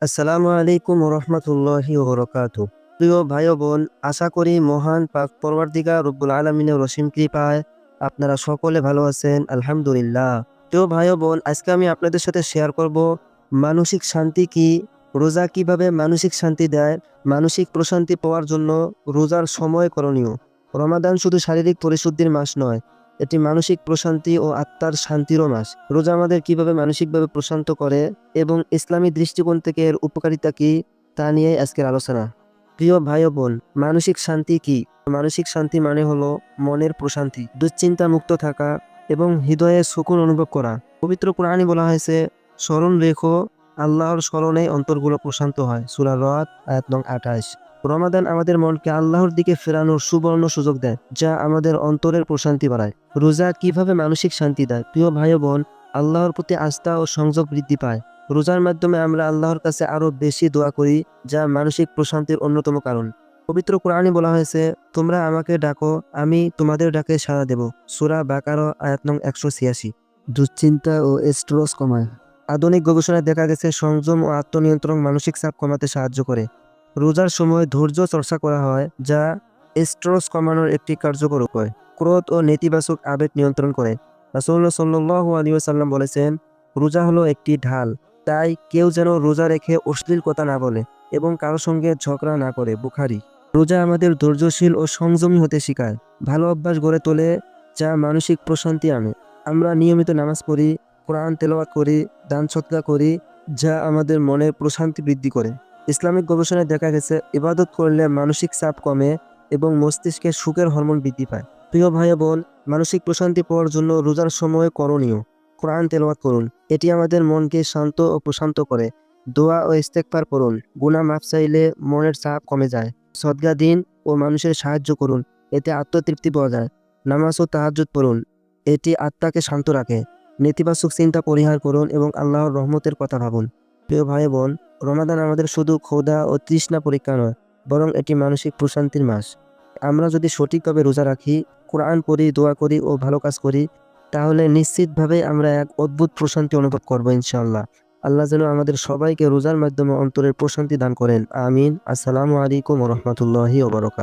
আসসালামু আলাইকুম রহমতুল্লাহি ওবরাকাতুহু। প্রিয় ভাই ও বোন, আশা করি মহান পাক পরওয়ারদিগার রব্বুল আলামিনের অসীম কৃপায় আপনারা সকলে ভালো আছেন, আলহামদুলিল্লাহ। প্রিয় ভাই ও বোন, আজকে আমি আপনাদের সাথে শেয়ার করব মানসিক শান্তি কি, রোজা কিভাবে মানসিক শান্তি দেয়, মানসিক প্রশান্তি পাওয়ার জন্য রোজার সময় করণীয়। রমাদান শুধু শারীরিক পরিশুদ্ধির মাস নয়, এটি মানসিক প্রশান্তি ও আত্মার শান্তিরও মাস। রোজা আমাদের কিভাবে মানসিকভাবে প্রশান্ত করে এবং ইসলামী দৃষ্টিকোণ থেকে এর উপকারিতা কি, তা নিয়ে আজকের আলোচনা। প্রিয় ভাই ও বোন, মানসিক শান্তি কি? মানসিক শান্তি মানে হলো মনের প্রশান্তি, দুশ্চিন্তা মুক্ত থাকা এবং হৃদয়ে সুকুন অনুভব করা। পবিত্র কোরআনে বলা হয়েছে, স্মরণ রেখো, আল্লাহর স্মরণে অন্তরগুলো প্রশান্ত হয়। সূরা রদ আয়াত নং 28। রমাদান আমাদের মনকে আল্লাহর দিকে ফেরানোর সুবর্ণ সুযোগ দেয়, যা আমাদের অন্তরের প্রশান্তি বাড়ায়। রোজা কিভাবে মানসিক শান্তি দেয়? প্রিয় ভাই ও বোন, আল্লাহর প্রতি আস্থা ও সংযোগ বৃদ্ধি পায়। রোজার মাধ্যমে আমরা আল্লাহর কাছে আরো বেশি দোয়া করি, যা মানসিক প্রশান্তির অন্যতম কারণ। পবিত্র কোরআনে বলা হয়েছে, তোমরা আমাকে ডাকো, আমি তোমাদের ডাকে সাড়া দেব। সূরা বাকারা আয়াত নং 186। দুশ্চিন্তা ও স্ট্রেস কমায়। আধুনিক গবেষণায় দেখা গেছে, সংযম ও আত্মনিয়ন্ত্রণ মানসিক চাপ কমাতে সাহায্য করে। রোজার সময় ধৈর্য চর্চা করা হয়, যা স্ট্রেস কমানোর একটি কার্যকর উপায়। ক্রোধ ও নেতিবাচক আবেগ নিয়ন্ত্রণ করে। রাসূলুল্লাহ সাল্লাল্লাহু আলাইহি ওয়াসাল্লাম বলেছেন, রোজা হলো একটি ঢাল, তাই কেউ যেন রোজা রেখে অশ্লীল কথা না বলে এবং কারো সঙ্গে ঝগড়া না করে। বুখারী। রোজা আমাদের ধৈর্যশীল ও সংযমী হতে শেখায়, ভালো অভ্যাস গড়ে তোলে, যা মানসিক প্রশান্তি আনে। আমরা নিয়মিত নামাজ পড়ি, কোরআন তেলাওয়াত করি, দান সদকা করি, যা আমাদের মনের প্রশান্তি বৃদ্ধি করে। ইসলামিক গবেষণায় দেখা গেছে, ইবাদত করলে মানসিক চাপ কমে এবং মস্তিষ্কে সুখের হরমোন বৃদ্ধি পায়। প্রিয় ভাই বোন, মানসিক প্রশান্তি পাওয়ার জন্য রোজার সময় করণীয়: কোরআন তেলাওয়াত করুন, এটি আমাদের মনকে শান্ত ও প্রশান্ত করে। দোয়া ও ইস্তেগফার করুন, গুনাহ মাফ চাইলে মনের চাপ কমে যায়। সদকা দিন ও মানুষের সাহায্য করুন, এতে আত্মতৃপ্তি পাওয়া যায়। নামাজ ও তাহাজ্জুদ পড়ুন, এটি আত্মাকে শান্ত রাখে। নেতিবাচক চিন্তা পরিহার করুন এবং আল্লাহর রহমতের কথা ভাবুন। প্রিয় ভাই বোন, রমাদান আমাদের শুধু ক্ষুধা ও তৃষ্ণা পরীক্ষা নয়, বরং এটি মানসিক প্রশান্তির মাস। আমরা যদি সঠিকভাবে রোজা রাখি, কোরআন পড়ি, দোয়া করি ও ভালো কাজ করি, তাহলে নিশ্চিতভাবে আমরা এক অদ্ভুত প্রশান্তি অনুভব করবো ইনশাআল্লাহ। আল্লাহ যেন আমাদের সবাইকে রোজার মাধ্যমে অন্তরের প্রশান্তি দান করেন। আমিন। আসসালামু আলাইকুম রহমতুল্লাহি ওয়া বারাকাতুহু।